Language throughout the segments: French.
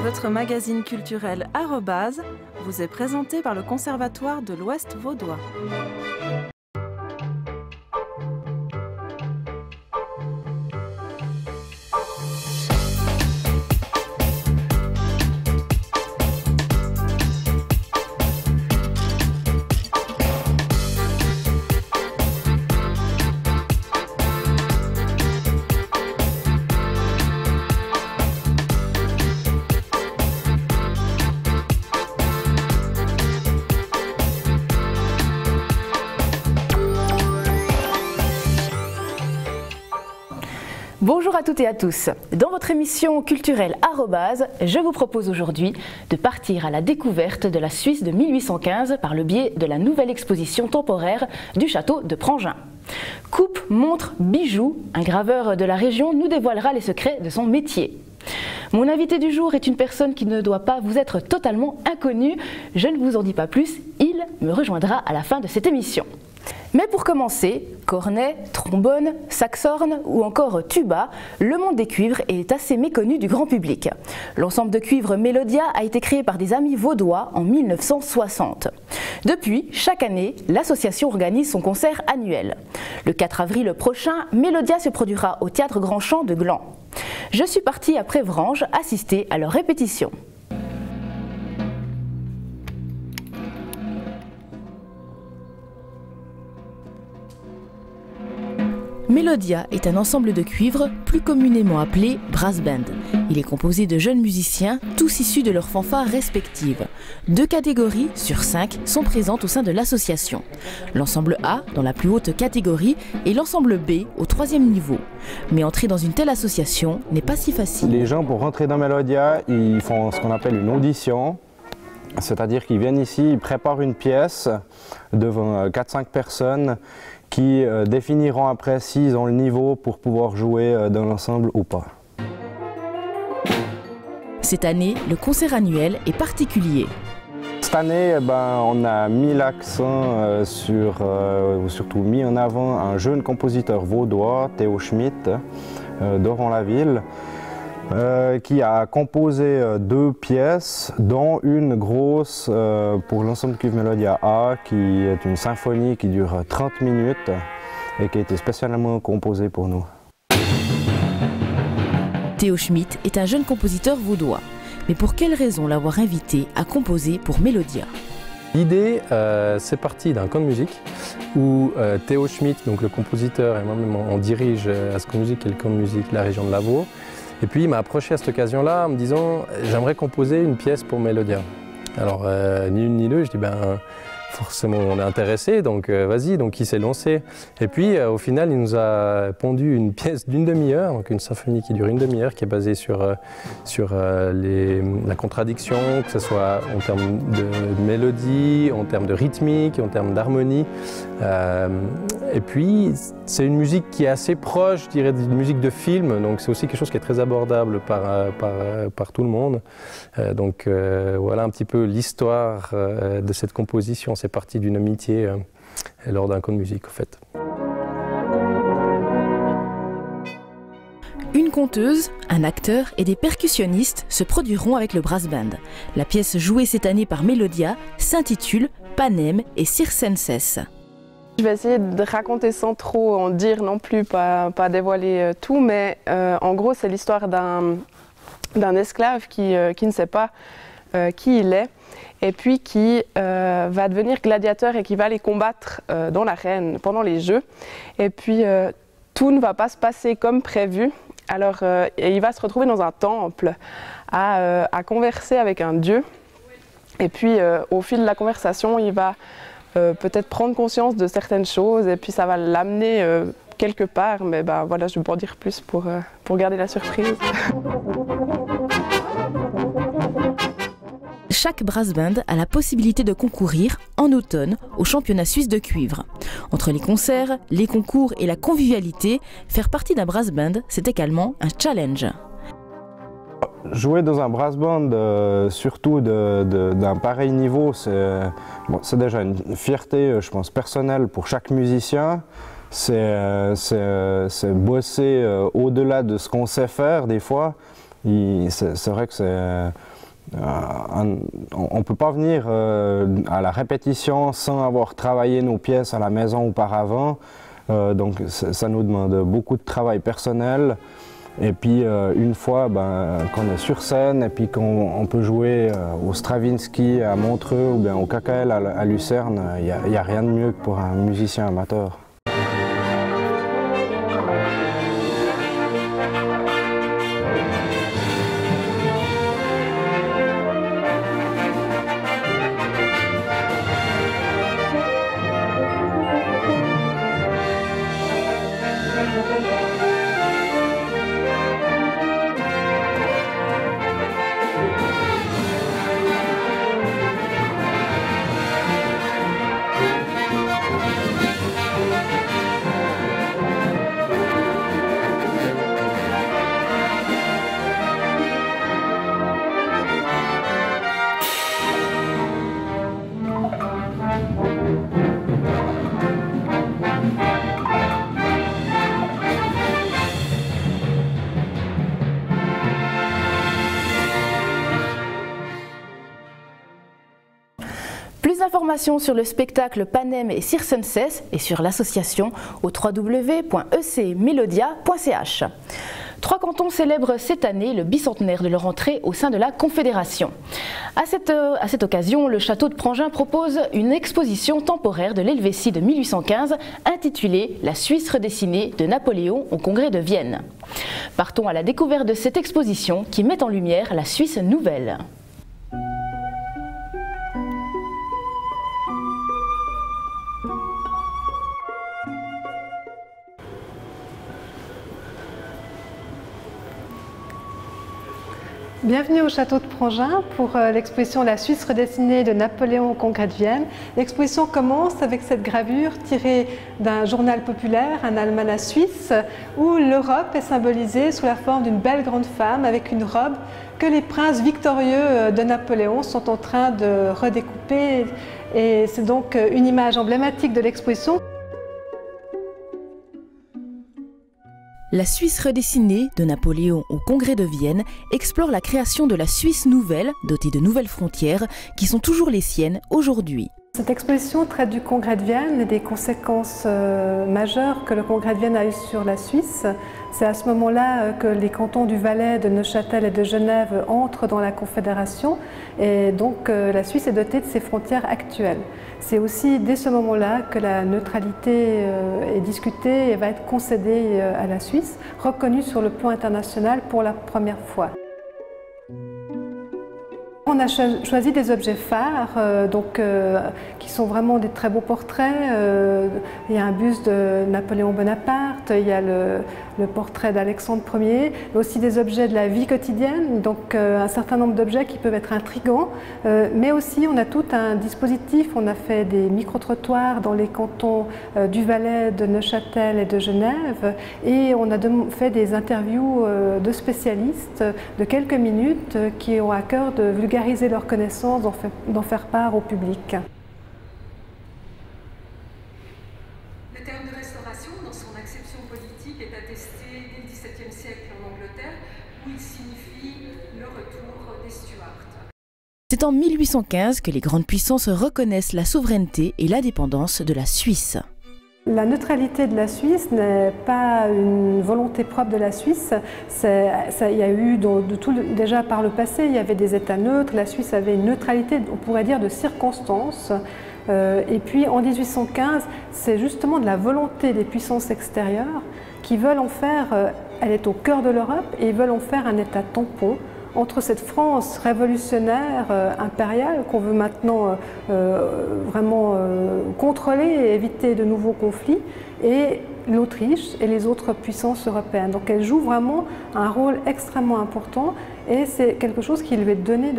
Votre magazine culturel Arobase vous est présenté par le Conservatoire de l'Ouest Vaudois. Bonjour à toutes et à tous. Dans votre émission culturelle Arobase, je vous propose aujourd'hui de partir à la découverte de la Suisse de 1815 par le biais de la nouvelle exposition temporaire du château de Prangin. Coupe, montre, bijoux, un graveur de la région nous dévoilera les secrets de son métier. Mon invité du jour est une personne qui ne doit pas vous être totalement inconnue. Je ne vous en dis pas plus, il me rejoindra à la fin de cette émission. Mais pour commencer, cornet, trombone, saxhorn ou encore tuba, le monde des cuivres est assez méconnu du grand public. L'ensemble de cuivre Melodia a été créé par des amis vaudois en 1960. Depuis, chaque année, l'association organise son concert annuel. Le 4 avril prochain, Melodia se produira au Théâtre Grand Champ de Gland. Je suis partie à Prévrange assister à leur répétition. Melodia est un ensemble de cuivres plus communément appelé brass band. Il est composé de jeunes musiciens, tous issus de leurs fanfares respectives. 2 catégories sur 5 sont présentes au sein de l'association. L'ensemble A, dans la plus haute catégorie, et l'ensemble B, au 3e niveau. Mais entrer dans une telle association n'est pas si facile. Les gens, pour rentrer dans Melodia, ils font ce qu'on appelle une audition. C'est-à-dire qu'ils viennent ici, ils préparent une pièce devant 4-5 personnes qui définiront après s'ils ont le niveau pour pouvoir jouer dans l'ensemble ou pas. Cette année, le concert annuel est particulier. Cette année, on a mis l'accent surtout mis en avant un jeune compositeur vaudois, Théo Schmitt, d'Oron-la-Ville, qui a composé 2 pièces, dont une grosse pour l'ensemble cuivre Melodia A, qui est une symphonie qui dure 30 minutes et qui a été spécialement composée pour nous. Théo Schmitt est un jeune compositeur vaudois. Mais pour quelle raison l'avoir invité à composer pour Melodia? L'idée, c'est parti d'un camp de musique où Théo Schmitt, donc le compositeur, et moi-même on dirige à ce camp de musique qui est le camp de musique de la région de Lavaux. Et puis il m'a approché à cette occasion-là en me disant « j'aimerais composer une pièce pour Melodia ». Alors ni une ni deux, je dis forcément on est intéressé, donc vas-y, donc il s'est lancé. Et puis au final il nous a pondu une pièce d'1 demi-heure, donc une symphonie qui dure 1 demi-heure, qui est basée sur la contradiction, que ce soit en termes de mélodie, en termes de rythmique, en termes d'harmonie. Et puis c'est une musique qui est assez proche, je dirais, d'une musique de film, donc c'est aussi quelque chose qui est très abordable par tout le monde. Donc voilà un petit peu l'histoire de cette composition. C'est parti d'une amitié lors d'un camp de musique, en fait. Une conteuse, un acteur et des percussionnistes se produiront avec le brass band. La pièce jouée cette année par Melodia s'intitule Panem et Circenses. Je vais essayer de raconter sans trop en dire non plus, pas dévoiler tout, mais en gros c'est l'histoire d'un esclave qui ne sait pas qui il est, et puis qui va devenir gladiateur et qui va aller combattre dans l'arène pendant les Jeux. Et puis tout ne va pas se passer comme prévu. Alors il va se retrouver dans un temple à converser avec un dieu. Et puis au fil de la conversation, il va peut-être prendre conscience de certaines choses et puis ça va l'amener quelque part. Mais voilà, je ne vais pas en dire plus pour garder la surprise. Chaque brass band a la possibilité de concourir en automne au championnat suisse de cuivre. Entre les concerts, les concours et la convivialité, faire partie d'un brass band, c'est également un challenge. Jouer dans un brass band, surtout d'un pareil niveau, c'est déjà une fierté, je pense, personnelle pour chaque musicien. C'est bosser au-delà de ce qu'on sait faire des fois. C'est vrai que on ne peut pas venir à la répétition sans avoir travaillé nos pièces à la maison auparavant. Donc ça nous demande beaucoup de travail personnel. Et puis une fois qu'on est sur scène et puis qu'on peut jouer au Stravinsky à Montreux ou bien au KKL à Lucerne, il n'y a rien de mieux que pour un musicien amateur. Plus d'informations sur le spectacle Panem et Circenses et sur l'association au www.ecmelodia.ch. 3 cantons célèbrent cette année le bicentenaire de leur entrée au sein de la Confédération. À cette occasion, le château de Prangin propose une exposition temporaire de l'Helvétie de 1815 intitulée « La Suisse redessinée de Napoléon au Congrès de Vienne ». Partons à la découverte de cette exposition qui met en lumière la Suisse nouvelle. Bienvenue au château de Prangin pour l'exposition La Suisse redessinée de Napoléon au Congrès de Vienne. L'exposition commence avec cette gravure tirée d'un journal populaire, un almanach suisse, où l'Europe est symbolisée sous la forme d'une belle grande femme avec une robe que les princes victorieux de Napoléon sont en train de redécouper. Et c'est donc une image emblématique de l'exposition. La Suisse redessinée de Napoléon au Congrès de Vienne explore la création de la Suisse nouvelle, dotée de nouvelles frontières, qui sont toujours les siennes aujourd'hui. Cette exposition traite du Congrès de Vienne et des conséquences majeures que le Congrès de Vienne a eues sur la Suisse. C'est à ce moment-là que les cantons du Valais, de Neuchâtel et de Genève entrent dans la Confédération et donc la Suisse est dotée de ses frontières actuelles. C'est aussi dès ce moment-là que la neutralité est discutée et va être concédée à la Suisse, reconnue sur le plan international pour la première fois. On a choisi des objets phares qui sont vraiment des très beaux portraits. Il y a un buste de Napoléon Bonaparte, il y a le portrait d'Alexandre Ier, mais aussi des objets de la vie quotidienne, donc un certain nombre d'objets qui peuvent être intrigants, mais aussi on a tout un dispositif. On a fait des micro-trottoirs dans les cantons du Valais, de Neuchâtel et de Genève, et on a fait des interviews de spécialistes de quelques minutes qui ont à cœur de vulgariser leurs connaissances, d'en faire part au public. Le terme de restauration, dans son acception politique, est attesté dès le XVIIe siècle en Angleterre, où il signifie le retour des Stuarts. C'est en 1815 que les grandes puissances reconnaissent la souveraineté et l'indépendance de la Suisse. La neutralité de la Suisse n'est pas une volonté propre de la Suisse. Il y a eu déjà par le passé, il y avait des États neutres. La Suisse avait une neutralité, on pourrait dire, de circonstances. Et puis en 1815, c'est justement de la volonté des puissances extérieures qui veulent en faire, elle est au cœur de l'Europe, et ils veulent en faire un État tampon entre cette France révolutionnaire, impériale, qu'on veut maintenant vraiment contrôler et éviter de nouveaux conflits, et l'Autriche et les autres puissances européennes. Donc elle joue vraiment un rôle extrêmement important, et c'est quelque chose qui lui est donné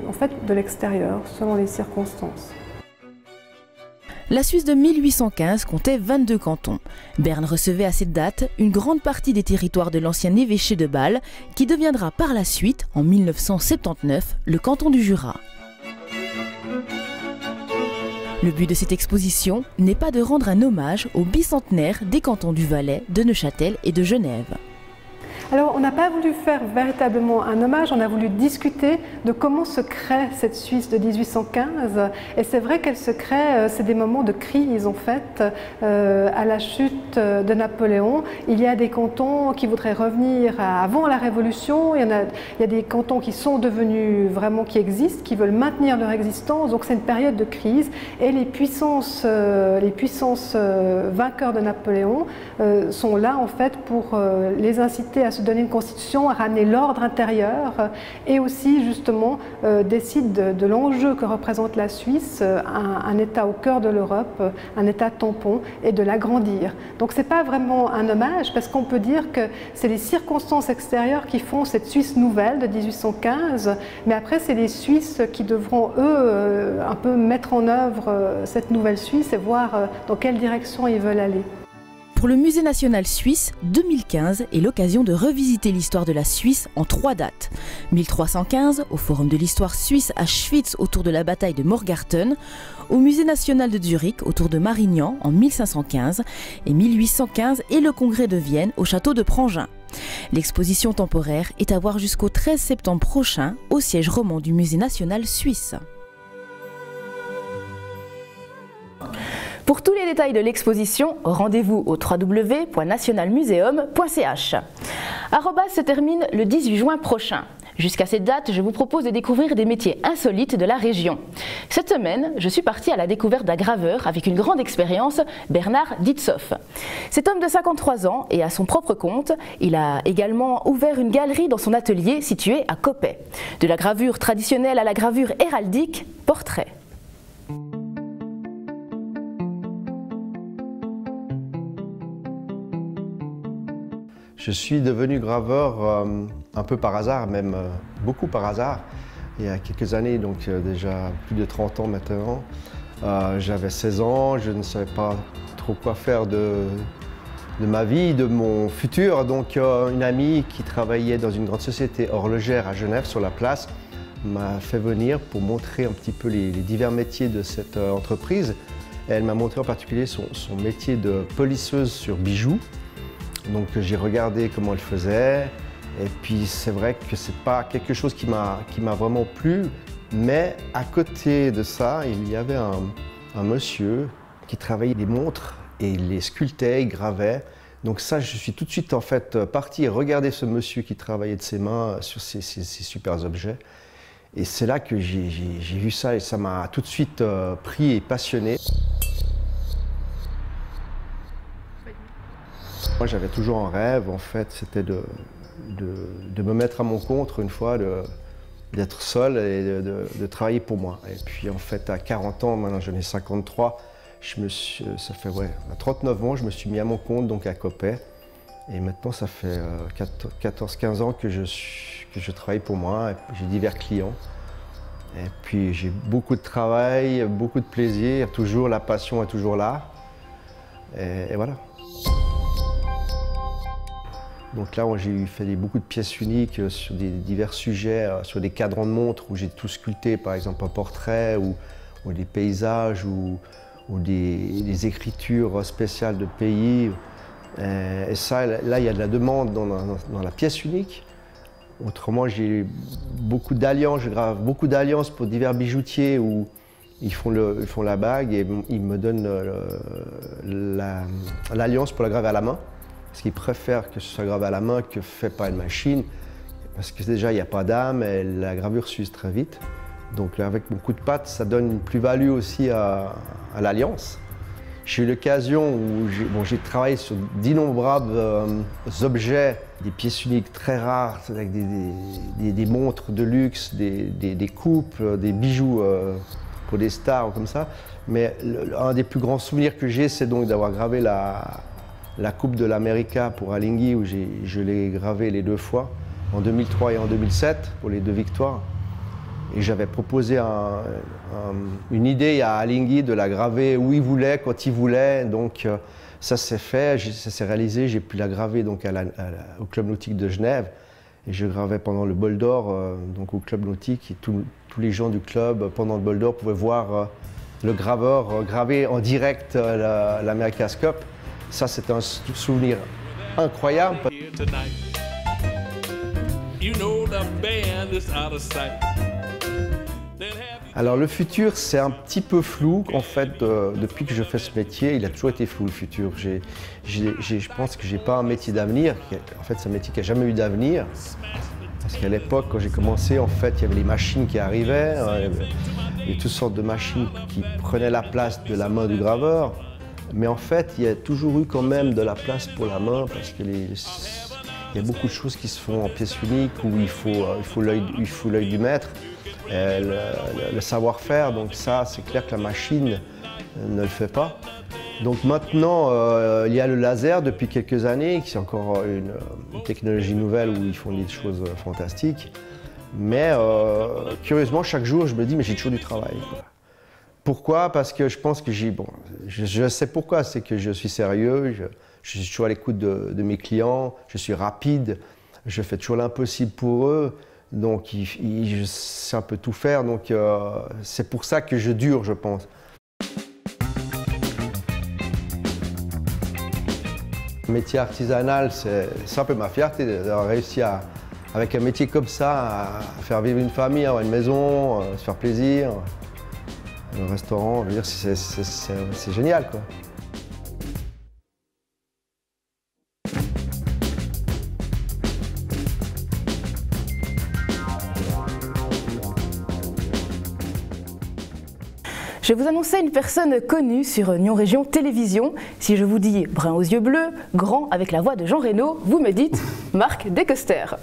en fait, de l'extérieur, selon les circonstances. La Suisse de 1815 comptait 22 cantons. Berne recevait à cette date une grande partie des territoires de l'ancien évêché de Bâle, qui deviendra par la suite, en 1979, le canton du Jura. Le but de cette exposition n'est pas de rendre un hommage au bicentenaire des cantons du Valais, de Neuchâtel et de Genève. Alors, on n'a pas voulu faire véritablement un hommage, on a voulu discuter de comment se crée cette Suisse de 1815. Et c'est vrai qu'elle se crée, c'est des moments de crise en fait. À la chute de Napoléon, il y a des cantons qui voudraient revenir avant la Révolution. Il y a des cantons qui sont devenus vraiment, qui existent, qui veulent maintenir leur existence. Donc c'est une période de crise. Et les puissances vainqueurs de Napoléon sont là en fait pour les inciter à se donner une constitution, à ramener l'ordre intérieur et aussi justement décident de l'enjeu que représente la Suisse, un État au cœur de l'Europe, un État tampon, et de l'agrandir. Donc c'est pas vraiment un hommage parce qu'on peut dire que c'est les circonstances extérieures qui font cette Suisse nouvelle de 1815, mais après c'est les Suisses qui devront eux un peu mettre en œuvre cette nouvelle Suisse et voir dans quelle direction ils veulent aller. Pour le Musée national suisse, 2015 est l'occasion de revisiter l'histoire de la Suisse en 3 dates. 1315, au Forum de l'histoire suisse à Schwyz autour de la bataille de Morgarten, au Musée national de Zurich autour de Marignan en 1515 et 1815 et le Congrès de Vienne au château de Prangin. L'exposition temporaire est à voir jusqu'au 13 septembre prochain au siège roman du Musée national suisse. Pour tous les détails de l'exposition, rendez-vous au www.nationalmuseum.ch. Arrobas se termine le 18 juin prochain. Jusqu'à cette date, je vous propose de découvrir des métiers insolites de la région. Cette semaine, je suis partie à la découverte d'un graveur avec une grande expérience, Bernard Ditzoff. Cet homme de 53 ans est à son propre compte. Il a également ouvert une galerie dans son atelier situé à Coppet. De la gravure traditionnelle à la gravure héraldique, portrait. Je suis devenu graveur un peu par hasard, même beaucoup par hasard. Il y a quelques années, donc déjà plus de 30 ans maintenant. J'avais 16 ans, je ne savais pas trop quoi faire de ma vie, de mon futur. Donc une amie qui travaillait dans une grande société horlogère à Genève, sur la place, m'a fait venir pour montrer un petit peu les divers métiers de cette entreprise. Et elle m'a montré en particulier son métier de polisseuse sur bijoux. Donc j'ai regardé comment elle faisait, et puis c'est vrai que c'est pas quelque chose qui m'a vraiment plu, mais à côté de ça, il y avait un monsieur qui travaillait des montres et il les sculptait, il gravait. Donc ça, je suis tout de suite en fait parti regarder ce monsieur qui travaillait de ses mains sur ces super objets. Et c'est là que j'ai vu ça et ça m'a tout de suite pris et passionné. Moi, j'avais toujours un rêve, en fait, c'était de me mettre à mon compte une fois, d'être seul et de travailler pour moi. Et puis, en fait, à 40 ans, maintenant j'en ai 53, ça fait à 39 ans, je me suis mis à mon compte, donc à Coppet. Et maintenant, ça fait 14-15 ans que je travaille pour moi, j'ai divers clients. Et puis, j'ai beaucoup de travail, beaucoup de plaisir, toujours, la passion est toujours là. Et voilà. Donc là, j'ai fait beaucoup de pièces uniques sur des divers sujets, sur des cadrans de montres où j'ai tout sculpté, par exemple un portrait ou des paysages ou des écritures spéciales de pays. Et ça, là, il y a de la demande dans la pièce unique. Autrement, j'ai beaucoup d'alliances, je grave beaucoup d'alliances pour divers bijoutiers où ils font la bague et ils me donnent l'alliance pour la graver à la main. Parce qu'ils préfèrent que ce soit gravé à la main que fait par une machine. Parce que déjà, il n'y a pas d'âme et la gravure s'use très vite. Donc avec mon coup de patte, ça donne une plus-value aussi à l'alliance. J'ai eu l'occasion où j'ai travaillé sur d'innombrables objets, des pièces uniques très rares, avec des montres de luxe, des coupes, des bijoux pour des stars comme ça. Mais un des plus grands souvenirs que j'ai, c'est donc d'avoir gravé la Coupe de l'América pour Alinghi, où je l'ai gravé les 2 fois, en 2003 et en 2007, pour les 2 victoires. Et j'avais proposé une idée à Alinghi de la graver où il voulait, quand il voulait. Donc ça s'est fait, ça s'est réalisé. J'ai pu la graver donc, au Club nautique de Genève. Et je gravais pendant le bol d'or, donc au Club nautique. Et tous les gens du club, pendant le bol d'or, pouvaient voir le graveur graver en direct l'America's Cup. Ça, c'est un souvenir incroyable. Alors le futur, c'est un petit peu flou. En fait, depuis que je fais ce métier, il a toujours été flou le futur. Je pense que j'ai pas un métier d'avenir. En fait, c'est un métier qui n'a jamais eu d'avenir. Parce qu'à l'époque, quand j'ai commencé, en fait, il y avait les machines qui arrivaient. Il y avait toutes sortes de machines qui prenaient la place de la main du graveur. Mais en fait, il y a toujours eu quand même de la place pour la main parce que il y a beaucoup de choses qui se font en pièces uniques où il faut l'œil du maître, le savoir-faire. Donc ça, c'est clair que la machine ne le fait pas. Donc maintenant, il y a le laser depuis quelques années, qui est encore une technologie nouvelle où ils font des choses fantastiques. Mais curieusement, chaque jour, je me dis, mais j'ai toujours du travail, quoi. Pourquoi? Parce que je pense que je sais pourquoi, c'est que je suis sérieux, je suis toujours à l'écoute de mes clients, je suis rapide, je fais toujours l'impossible pour eux, donc je sais un peu tout faire, donc c'est pour ça que je dure, je pense. Le métier artisanal, c'est un peu ma fierté d'avoir réussi avec un métier comme ça, à faire vivre une famille, avoir une maison, se faire plaisir. Le restaurant, je veux dire, c'est génial, quoi. Je vais vous annoncer une personne connue sur Nyon Région Télévision. Si je vous dis brun aux yeux bleus, grand avec la voix de Jean Reno, vous me dites Marc Decoster.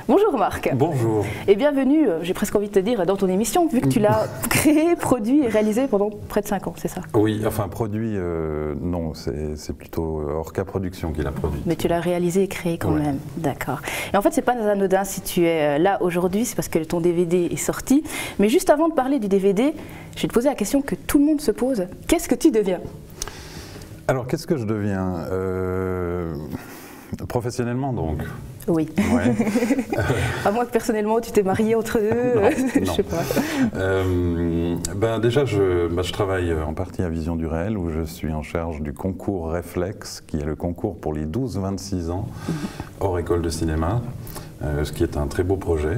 Bonjour Marc. Bonjour. Et bienvenue, j'ai presque envie de te dire, dans ton émission, vu que tu l'as créé, produit et réalisé pendant près de 5 ans, c'est ça? Oui, enfin produit, non, c'est plutôt Orca Productions qui l'a produit. Mais tu l'as réalisé et créé quand même, d'accord. Et en fait, c'est pas anodin si tu es là aujourd'hui, c'est parce que ton DVD est sorti. Mais juste avant de parler du DVD, je vais te poser la question que tout le monde se pose. Qu'est-ce que tu deviens? Alors, qu'est-ce que je deviens professionnellement, donc? Oui. Ouais. À moins que personnellement tu t'es marié entre deux, non, je sais pas. Déjà, je travaille en partie à Vision du Réel, où je suis en charge du concours Réflexe, qui est le concours pour les 12-26 ans, hors école de cinéma, ce qui est un très beau projet.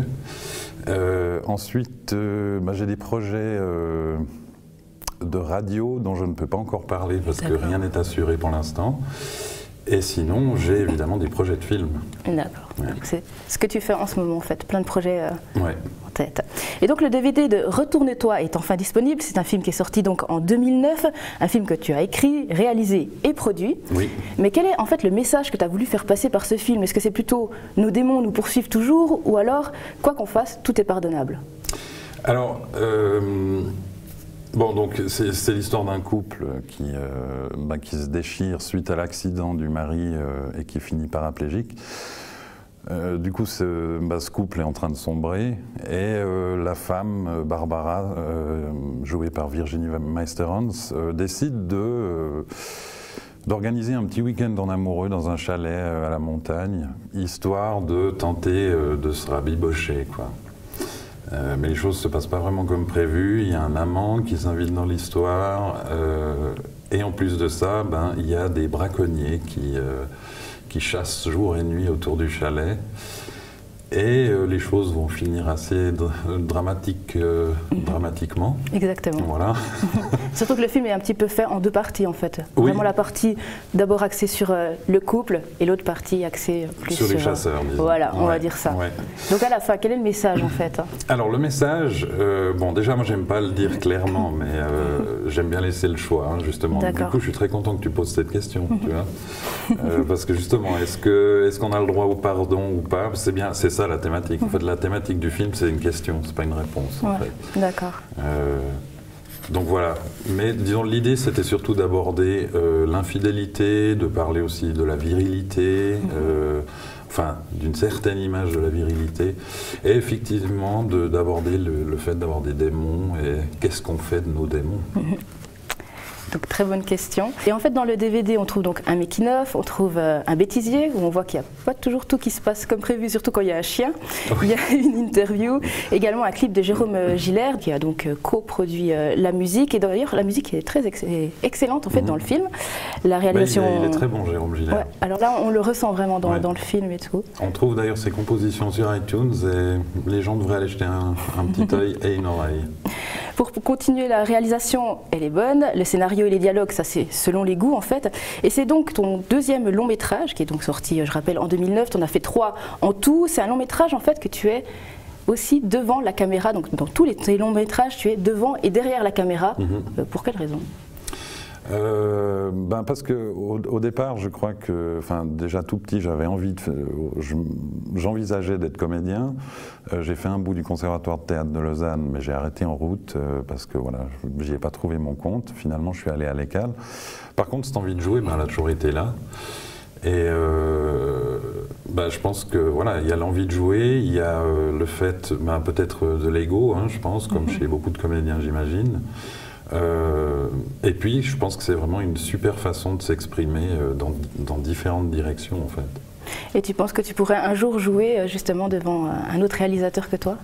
Ensuite, j'ai des projets de radio dont je ne peux pas encore parler parce que rien n'est assuré pour l'instant. Et sinon, j'ai évidemment des projets de films. D'accord. Ouais. C'est ce que tu fais en ce moment, en fait, plein de projets ouais. En tête. Et donc le DVD de Retourne-toi est enfin disponible. C'est un film qui est sorti donc en 2009, un film que tu as écrit, réalisé et produit. Oui. Mais quel est en fait le message que tu as voulu faire passer par ce film? Est-ce que c'est plutôt nos démons nous poursuivent toujours, ou alors quoi qu'on fasse, tout est pardonnable? Alors. Bon, donc c'est l'histoire d'un couple qui se déchire suite à l'accident du mari et qui finit paraplégique. Du coup, ce couple est en train de sombrer et la femme, Barbara, jouée par Virginie Meisterhans, décide d'organiser un petit week-end en amoureux dans un chalet à la montagne, histoire de tenter de se rabibocher, quoi. Mais les choses ne se passent pas vraiment comme prévu, il y a un amant qui s'invite dans l'histoire, et en plus de ça, il y a des braconniers qui chassent jour et nuit autour du chalet. Et les choses vont finir assez dramatiquement. Exactement. Voilà. Surtout que le film est un petit peu fait en deux parties en fait. Oui. Vraiment la partie d'abord axée sur le couple et l'autre partie axée plus sur les chasseurs, disons. Voilà, on va dire ça. Ouais. Donc à la fin, quel est le message en fait? Alors le message, déjà moi j'aime pas le dire clairement, mais j'aime bien laisser le choix, justement. Du coup je suis très content que tu poses cette question, tu vois. Parce que justement, est-ce qu'on a le droit au pardon ou pas? C'est ça la thématique. En fait, la thématique du film, c'est une question, c'est pas une réponse. En fait. D'accord. Donc voilà. Mais disons, l'idée, c'était surtout d'aborder l'infidélité, de parler aussi de la virilité, enfin, d'une certaine image de la virilité, et effectivement d'aborder le fait d'avoir des démons et qu'est-ce qu'on fait de nos démons. Donc très bonne question. Et en fait dans le DVD on trouve donc un making-of, on trouve un bêtisier où on voit qu'il n'y a pas toujours tout qui se passe comme prévu, surtout quand il y a un chien. Il y a une interview, également un clip de Jérôme Gillard qui a donc coproduit la musique. Et d'ailleurs la musique est très excellente en fait dans le film. La réalisation... il est très bon Jérôme Gillard. Ouais, alors là on le ressent vraiment dans le film et tout. On trouve d'ailleurs ses compositions sur iTunes et les gens devraient aller jeter un petit œil et une oreille. Pour continuer, la réalisation, elle est bonne, le scénario et les dialogues, ça c'est selon les goûts en fait. Et c'est donc ton deuxième long métrage qui est donc sorti, je rappelle, en 2009, tu en as fait 3 en tout. C'est un long métrage en fait que tu es aussi devant la caméra, donc dans tous tes longs métrages, tu es devant et derrière la caméra. Pour quelle raison ? Parce qu'au départ, je crois que, déjà tout petit, j'avais envie j'envisageais d'être comédien. J'ai fait un bout du conservatoire de théâtre de Lausanne, mais j'ai arrêté en route parce que voilà, j'y ai pas trouvé mon compte. Finalement, je suis allé à l'ECAL. Par contre, cette envie de jouer, elle a toujours été là. Et je pense que voilà, il y a l'envie de jouer, il y a le fait, peut-être de l'ego, je pense, comme chez beaucoup de comédiens, j'imagine. Et puis, je pense que c'est vraiment une super façon de s'exprimer dans différentes directions, en fait. Et tu penses que tu pourrais un jour jouer justement devant un autre réalisateur que toi ?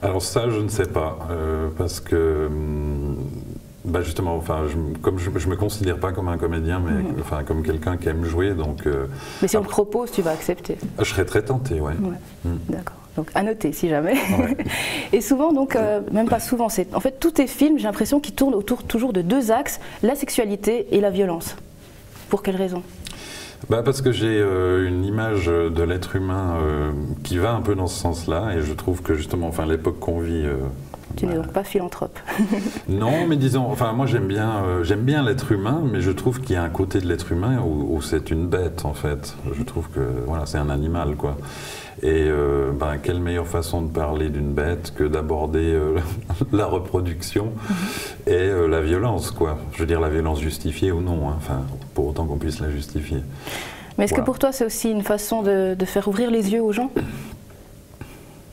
Alors ça, je ne sais pas, parce que justement, comme je me considère pas comme un comédien, mais comme quelqu'un qui aime jouer, donc... mais si on te propose, tu vas accepter ? Je serais très tenté, ouais. D'accord. Donc à noter si jamais. Ouais. Et souvent, donc, même pas souvent, en fait tous tes films, j'ai l'impression qu'ils tournent autour toujours de 2 axes, la sexualité et la violence. Pour quelle raison ? Parce que j'ai une image de l'être humain qui va un peu dans ce sens-là, et je trouve que justement, l'époque qu'on vit... Tu n'es donc pas philanthrope. Non, mais disons, moi j'aime bien l'être humain, mais je trouve qu'il y a un côté de l'être humain où c'est une bête en fait. Je trouve que voilà, c'est un animal quoi. Et quelle meilleure façon de parler d'une bête que d'aborder la reproduction et la violence quoi. Je veux dire la violence justifiée ou non, pour autant qu'on puisse la justifier. Mais est-ce que pour toi c'est aussi une façon de faire ouvrir les yeux aux gens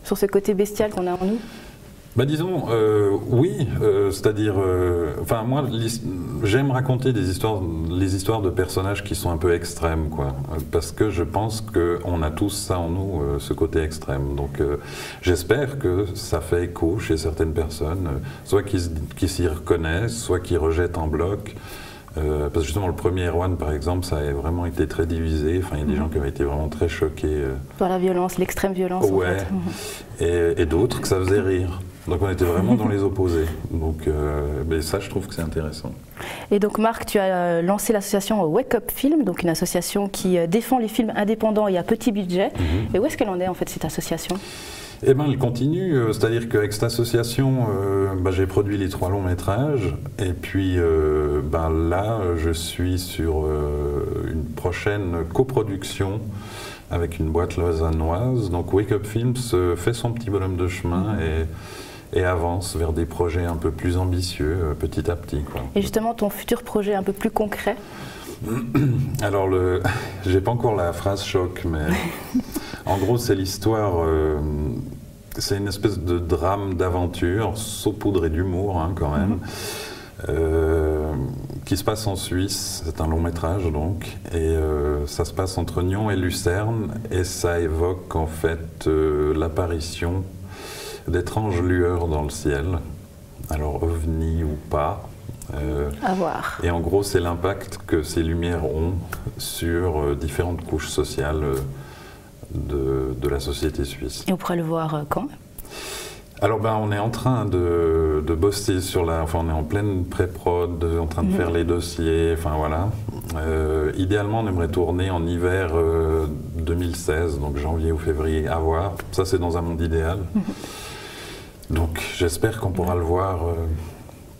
sur ce côté bestial qu'on a en nous ? Disons, oui, c'est-à-dire, moi, j'aime raconter les histoires de personnages qui sont un peu extrêmes, quoi, parce que je pense qu'on a tous ça en nous, ce côté extrême. Donc, j'espère que ça fait écho chez certaines personnes, soit qui s'y reconnaissent, soit qui rejettent en bloc. Parce que justement, le premier Erwan, par exemple, ça a vraiment été très divisé. Il y a des gens qui avaient été vraiment très choqués. Par la violence, l'extrême violence, en fait. Et d'autres que ça faisait rire. Donc on était vraiment dans les opposés. Donc mais ça, je trouve que c'est intéressant. Et donc Marc, tu as lancé l'association Wake Up Film, donc une association qui défend les films indépendants et à petit budget. Et où est-ce qu'elle en est en fait cette association ? Elle continue, c'est-à-dire qu'avec cette association, j'ai produit les 3 longs métrages, et puis là, je suis sur une prochaine coproduction avec une boîte lausannoise. Donc Wake Up Films fait son petit bonhomme de chemin et avance vers des projets un peu plus ambitieux petit à petit, quoi. Et justement, ton futur projet un peu plus concret ? Alors, j'ai pas encore la phrase choc, mais en gros, c'est l'histoire... c'est une espèce de drame d'aventure, saupoudré d'humour quand même, qui se passe en Suisse. C'est un long métrage donc, et ça se passe entre Nyon et Lucerne, et ça évoque en fait l'apparition d'étranges lueurs dans le ciel, alors ovni ou pas. À voir. Et en gros, c'est l'impact que ces lumières ont sur différentes couches sociales de la société suisse. Et on pourra le voir quand ? Alors on est en train de bosser sur on est en pleine pré-prod, en train de faire les dossiers, voilà. Idéalement, on aimerait tourner en hiver 2016, donc janvier ou février, à voir. Ça, c'est dans un monde idéal. Donc j'espère qu'on pourra le voir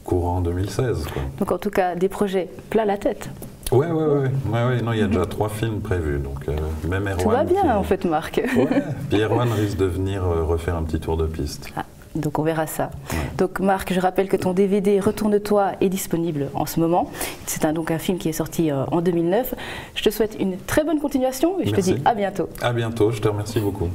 courant 2016. Quoi. Donc en tout cas, des projets plein la tête. Ouais, non, il y a déjà 3 films prévus, donc même Erwan... Tout va bien en fait, Marc. Ouais, puis Erwan risque de venir refaire un petit tour de piste. Donc on verra ça. Ouais. Donc Marc, je rappelle que ton DVD Retourne-toi est disponible en ce moment. C'est donc un film qui est sorti en 2009. Je te souhaite une très bonne continuation et je te dis à bientôt. À bientôt, je te remercie beaucoup.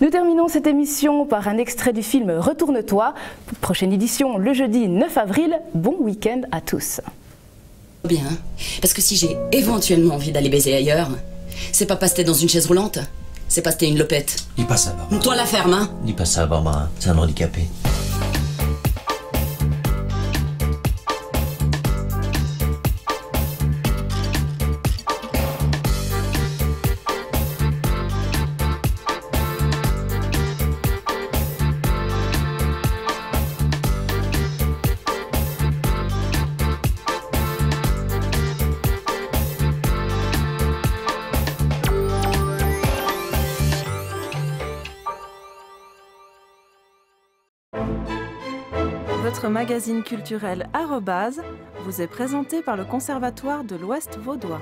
Nous terminons cette émission par un extrait du film Retourne-toi. Prochaine édition le jeudi 9 avril. Bon week-end à tous. Bien, parce que si j'ai éventuellement envie d'aller baiser ailleurs, c'est pas parce que t'es dans une chaise roulante, c'est parce que t'es une lopette. Dis pas ça, Barbara. Toi la ferme, hein. Dis pas ça, Barbara. C'est un handicapé. Votre magazine culturel Arobase vous est présenté par le Conservatoire de l'Ouest Vaudois.